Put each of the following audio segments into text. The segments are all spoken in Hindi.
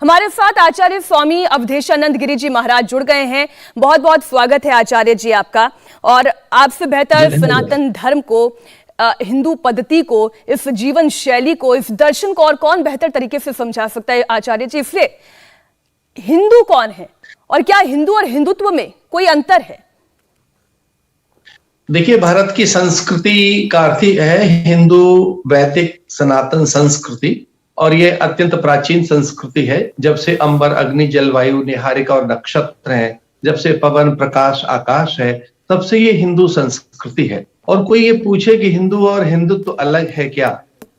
हमारे साथ आचार्य स्वामी अवधेशानंद गिरी जी महाराज जुड़ गए हैं। बहुत बहुत स्वागत है आचार्य जी आपका। और आपसे बेहतर सनातन धर्म को, हिंदू पद्धति को, इस जीवन शैली को, इस दर्शन को और कौन बेहतर तरीके से समझा सकता है आचार्य जी। इसलिए हिंदू कौन है और क्या हिंदू और हिंदुत्व में कोई अंतर है? देखिए, भारत की संस्कृति का अर्थ ही है हिंदू वैदिक सनातन संस्कृति, और ये अत्यंत प्राचीन संस्कृति है। जब से अंबर, अग्नि, जलवायु, निहारिका और नक्षत्र हैं, जब से पवन, प्रकाश, आकाश है, तब से ये हिंदू संस्कृति है। और कोई ये पूछे कि हिंदू और हिंदुत्व अलग है क्या,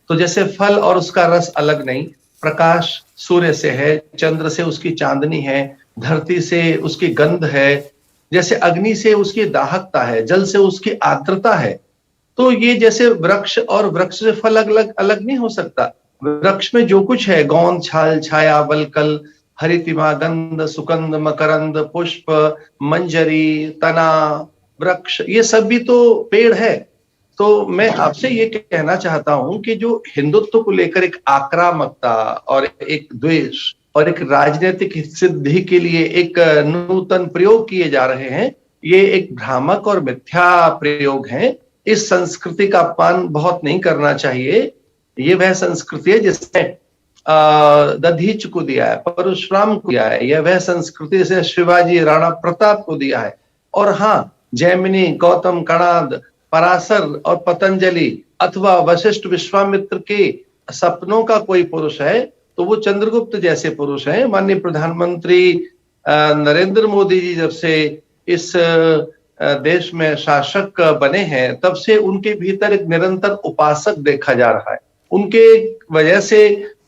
तो जैसे फल और उसका रस अलग नहीं, प्रकाश सूर्य से है, चंद्र से उसकी चांदनी है, धरती से उसकी गंध है, जैसे अग्नि से उसकी दाहकता है, जल से उसकी आर्द्रता है। तो ये जैसे वृक्ष और वृक्ष से फल अलग अलग नहीं हो सकता। वृक्ष में जो कुछ है, गोंद, छाल, छाया, वलकल, हरितिमा, गंध, सुगंध, मकरंद, पुष्प, मंजरी, तना, वृक्ष, ये सब भी तो पेड़ है। तो मैं आपसे ये कहना चाहता हूं कि जो हिंदुत्व को लेकर एक आक्रामकता और एक द्वेष और एक राजनीतिक सिद्धि के लिए एक नूतन प्रयोग किए जा रहे हैं, ये एक भ्रामक और मिथ्या प्रयोग है। इस संस्कृति का अपमान बहुत नहीं करना चाहिए। ये वह संस्कृति है जिसने दधीच को दिया है, परशुराम को दिया है। यह वह संस्कृति से शिवाजी, राणा प्रताप को दिया है। और हाँ, जैमिनी, गौतम, कणाद, पराशर और पतंजलि अथवा वशिष्ठ, विश्वामित्र के सपनों का कोई पुरुष है तो वो चंद्रगुप्त जैसे पुरुष हैं। माननीय प्रधानमंत्री नरेंद्र मोदी जी जब से इस देश में शासक बने हैं, तब से उनके भीतर एक निरंतर उपासक देखा जा रहा है। उनके वजह से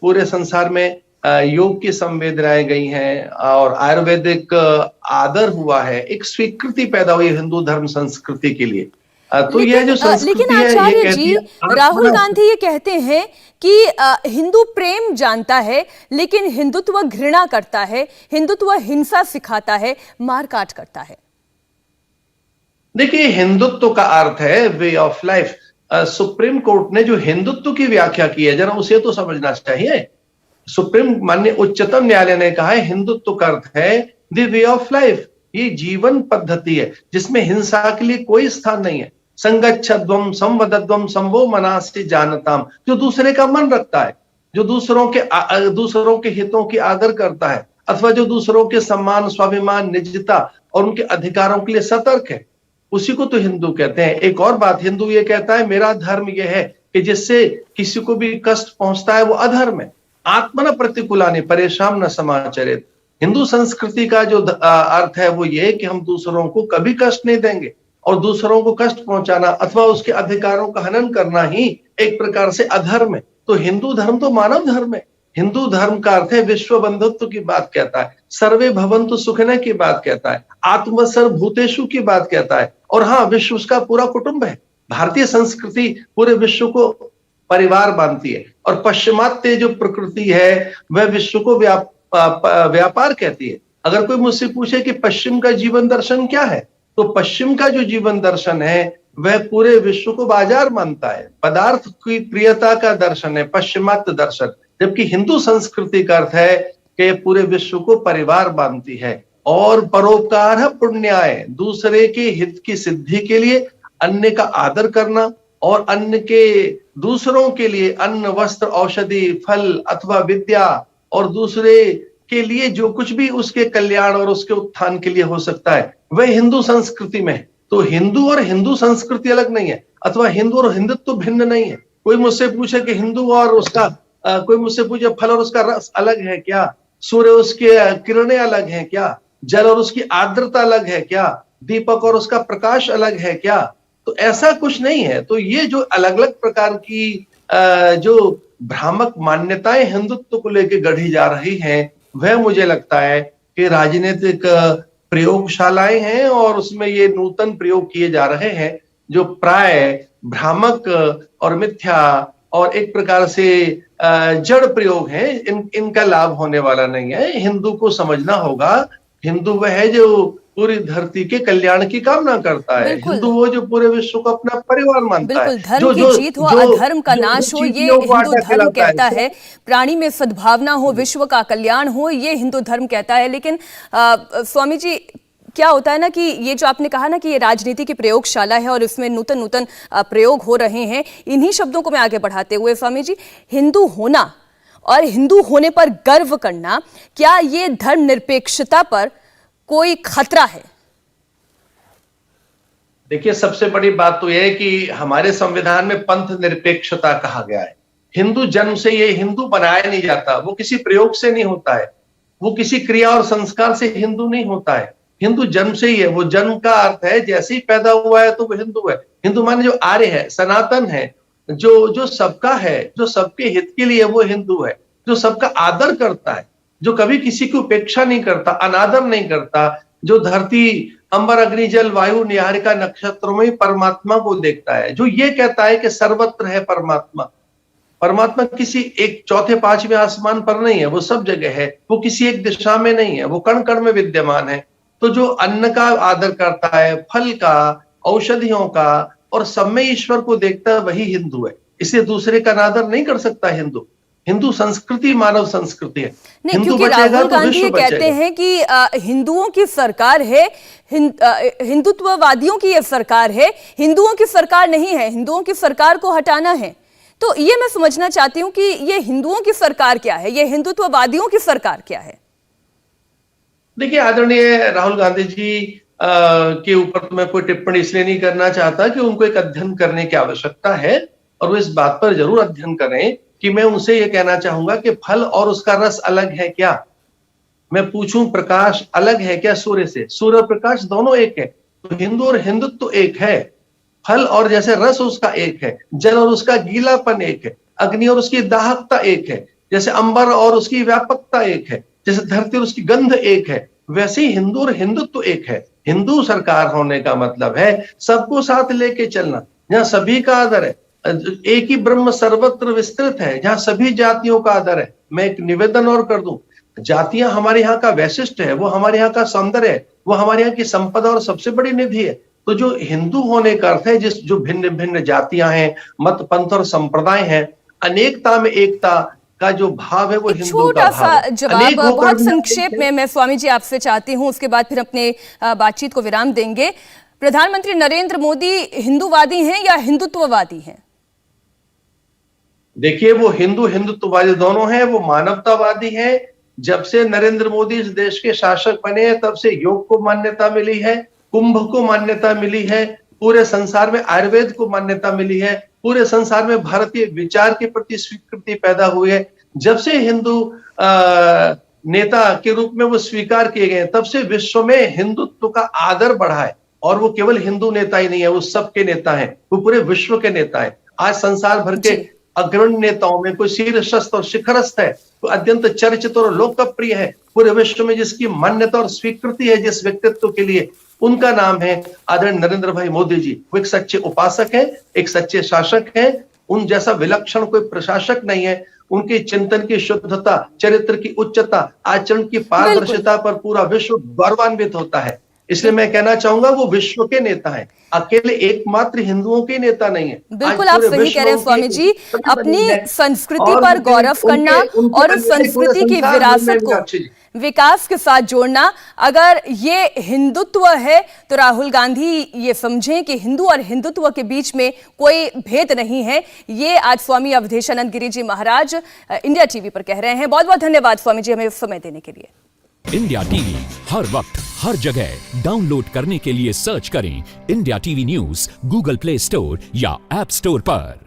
पूरे संसार में योग की संवेदनाएं गई हैं और आयुर्वेदिक आदर हुआ है, एक स्वीकृति पैदा हुई हिंदू धर्म संस्कृति के लिए। तो यह जो संस्कृति लेकिन आचार्य जी, राहुल गांधी ये कहते हैं कि हिंदू प्रेम जानता है लेकिन हिंदुत्व घृणा करता है, हिंदुत्व हिंसा सिखाता है, मारकाट करता है। देखिए, हिंदुत्व का अर्थ है way of life. Supreme court ने जो हिंदुत्व की व्याख्या की है, जरा उसे तो समझना चाहिए। सुप्रीम, माननीय उच्चतम न्यायालय ने कहा है हिंदुत्व का अर्थ है द वे ऑफ लाइफ। ये जीवन पद्धति है जिसमें हिंसा के लिए कोई स्थान नहीं है। संगच्छध्वम संवदध्वम संभो मनासि जानताम, जो दूसरे का मन रखता है, जो दूसरों के हितों की आदर करता है, अथवा जो दूसरों के सम्मान, स्वाभिमान, निजता और उनके अधिकारों के लिए सतर्क है, उसी को तो हिंदू कहते हैं। एक और बात, हिंदू ये कहता है मेरा धर्म यह है कि जिससे किसी को भी कष्ट पहुंचता है वो अधर्म है। आत्मन प्रतिकूलानि परेशान न समाचरित। हिंदू संस्कृति का जो अर्थ है वो ये कि हम दूसरों को कभी कष्ट नहीं देंगे, और दूसरों को कष्ट पहुंचाना अथवा उसके अधिकारों का हनन करना ही एक प्रकार से अधर्म है। तो हिंदू धर्म तो मानव धर्म है। हिंदू धर्म का अर्थ है विश्व बंधुत्व की बात कहता है, सर्वे भवन्तु सुखिनः की बात कहता है, आत्मसर्व भूतेषु की बात कहता है, और हाँ, विश्व उसका पूरा कुटुंब है। भारतीय संस्कृति पूरे विश्व को परिवार मानती है, और पश्चिमात्य जो प्रकृति है वह विश्व को व्यापार कहती है। अगर कोई मुझसे पूछे कि पश्चिम का जीवन दर्शन क्या है, तो पश्चिम का जो जीवन दर्शन है वह पूरे विश्व को बाजार मानता है, पदार्थ की प्रियता का दर्शन है पश्चिमात्य दर्शन। जबकि हिंदू संस्कृति का अर्थ है कि पूरे विश्व को परिवार मानती है। और परोपकार पुण्याय, दूसरे के हित की सिद्धि के लिए अन्य का आदर करना, और अन्य के दूसरों के लिए अन्न, वस्त्र, औषधि, फल अथवा विद्या, और दूसरे के लिए जो कुछ भी उसके कल्याण और उसके उत्थान के लिए हो सकता है, वह हिंदू संस्कृति में है। तो हिंदू और हिंदू संस्कृति अलग नहीं है, अथवा हिंदू और हिंदुत्व भिन्न नहीं है। कोई मुझसे पूछे कि हिंदू और उसका कोई मुझसे पूछे फल और उसका रस अलग है क्या, सूर्य उसके किरणें अलग हैं क्या, जल और उसकी आर्द्रता अलग है क्या, दीपक और उसका प्रकाश अलग है क्या, तो ऐसा कुछ नहीं है। तो ये जो अलग अलग प्रकार की जो भ्रामक मान्यताएं हिंदुत्व को लेकर गढ़ी जा रही हैं, वह मुझे लगता है कि राजनीतिक प्रयोगशालाएं हैं, और उसमें ये नूतन प्रयोग किए जा रहे हैं जो प्राय भ्रामक और मिथ्या और एक प्रकार से जड़ प्रयोग हैं। इनका लाभ होने वाला नहीं है। हिंदू को समझना होगा, हिंदू वह है जो पूरी धरती के कल्याण की कामना करता है। बिल्कुल। हिंदू वो जो पूरे विश्व को अपना परिवार मानता है, बिल्कुल, धर्म की जीत हो, अधर्म का नाश हो, ये चींटियों को हिंदू आटा धर्म खिलाता कहता है। प्राणी में सद्भावना हो, विश्व का कल्याण हो, ये हिंदू धर्म कहता है। लेकिन स्वामी जी, क्या होता है ना कि ये जो आपने कहा ना कि ये राजनीति की प्रयोगशाला है और इसमें नूतन नूतन प्रयोग हो रहे हैं, इन्हीं शब्दों को मैं आगे बढ़ाते हुए स्वामी जी, हिंदू होना और हिंदू होने पर गर्व करना, क्या ये धर्मनिरपेक्षता पर कोई खतरा है? देखिए, सबसे बड़ी बात तो यह है कि हमारे संविधान में पंथ निरपेक्षता कहा गया है। हिंदू जन्म से ये हिंदू बनाया नहीं जाता, वो किसी प्रयोग से नहीं होता है, वो किसी क्रिया और संस्कार से हिंदू नहीं होता है। हिंदू जन्म से ही है। वो जन्म का अर्थ है जैसे ही पैदा हुआ है तो वो हिंदू है। हिंदू माने जो आर्य है, सनातन है, जो सबका है, जो सबके हित के लिए, वो हिंदू है। जो सबका आदर करता है, जो कभी किसी की उपेक्षा नहीं करता, अनादर नहीं करता, जो धरती, अंबर, अग्नि, जल, वायु, निहारिका, नक्षत्रों में परमात्मा को देखता है, जो ये कहता है कि सर्वत्र है परमात्मा। परमात्मा किसी एक चौथे पांचवें आसमान पर नहीं है, वो सब जगह है। वो किसी एक दिशा में नहीं है, वो कण कण में विद्यमान है। तो जो अन्न का आदर करता है, फल का, औषधियों का, और सब में ईश्वर को देखता है, वही हिंदू है। इसे दूसरे का अनादर नहीं कर सकता हिंदू। हिंदू संस्कृति मानव संस्कृति है। नहीं, क्योंकि राहुल गांधी ये कहते हैं कि हिंदुओं की सरकार है, हिंदुत्ववादियों की ये सरकार है, हिंदुओं की सरकार नहीं है, हिंदुओं की सरकार को हटाना है। तो ये मैं समझना चाहती हूँ कि ये हिंदुओं की सरकार क्या है, ये हिंदुत्ववादियों की सरकार क्या है? देखिए, आदरणीय राहुल गांधी जी के ऊपर तो मैं कोई टिप्पणी इसलिए नहीं करना चाहता कि उनको एक अध्ययन करने की आवश्यकता है, और वो इस बात पर जरूर अध्ययन करें कि मैं उनसे ये कहना चाहूंगा कि फल और उसका रस अलग है क्या? मैं पूछूं, प्रकाश अलग है क्या सूर्य से? सूर्य और प्रकाश दोनों एक है। तो हिंदू और हिंदुत्व तो एक है। फल और जैसे रस उसका एक है, जल और उसका गीलापन एक है, अग्नि और उसकी दाहकता एक है, जैसे अंबर और उसकी व्यापकता एक है, जैसे धरती और उसकी गंध एक है, वैसे ही हिंदू और हिंदुत्व एक है। हिंदू सरकार होने का मतलब है सबको साथ लेके चलना, जहां सभी का आदर है। एक ही ब्रह्म सर्वत्र विस्तृत है, जहां सभी जातियों का आदर है। मैं एक निवेदन और कर दूं, जातियां हमारे यहाँ का वैशिष्ट है, वो हमारे यहाँ का सौंदर्य है, वो हमारे यहाँ की संपदा और सबसे बड़ी निधि है। तो जो हिंदू होने का अर्थ है, जो भिन्न भिन्न जातियां हैं, मत पंथ और संप्रदाय हैं, अनेकता में एकता का जो भाव है वो हिंदू का छोटा भाव सा है। जवाब बहुत संक्षेप में मैं स्वामी जी आपसे चाहती हूं, उसके बाद फिर अपने बातचीत को विराम देंगे। प्रधानमंत्री नरेंद्र मोदी हिंदूवादी हैं या हिंदुत्ववादी हैं? देखिए, वो हिंदुत्ववादी दोनों हैं, वो मानवतावादी हैं। जब से नरेंद्र मोदी इस देश के शासक बने हैं, तब से योग को मान्यता मिली है, कुंभ को मान्यता मिली है, पूरे संसार में आयुर्वेद को मान्यता मिली है, पूरे संसार में भारतीय विचार के प्रति स्वीकृति पैदा हुई है। जब से हिंदू नेता के रूप में वो स्वीकार किए गए, तब से विश्व में हिंदुत्व का आदर बढ़ा है। और वो केवल हिंदू नेता ही नहीं है, वो सबके नेता हैं, वो पूरे विश्व के नेता हैं। आज संसार भर के अग्रणी नेताओं में कोई शीर्षस्थ और शिखरस्थ है, तो अत्यंत चर्चित और लोकप्रिय है पूरे विश्व में, जिसकी मान्यता और स्वीकृति है जिस व्यक्तित्व के लिए, उनका नाम है आदरणीय नरेंद्र भाई मोदी जी। वो एक सच्चे उपासक हैं, एक सच्चे शासक हैं। उन जैसा विलक्षण कोई प्रशासक नहीं है। उनके चिंतन की शुद्धता, चरित्र की उच्चता, आचरण की पारदर्शिता पर पूरा विश्व गौरवान्वित होता है। इसलिए मैं कहना चाहूंगा वो विश्व के नेता हैं, अकेले एकमात्र हिंदुओं के नेता नहीं है। बिल्कुल, आप सही कह रहे हैं स्वामी जी। अपनी संस्कृति पर गौरव करना और उस संस्कृति की विरासत को विकास के साथ जोड़ना, अगर ये हिंदुत्व है तो राहुल गांधी ये समझें कि हिंदू और हिंदुत्व के बीच में कोई भेद नहीं है। ये आज स्वामी अवधेशानंद गिरी जी महाराज इंडिया टीवी पर कह रहे हैं। बहुत बहुत धन्यवाद स्वामी जी हमें समय देने के लिए। इंडिया टीवी हर वक्त हर जगह डाउनलोड करने के लिए सर्च करें India TV news Google play store या ऐप स्टोर पर।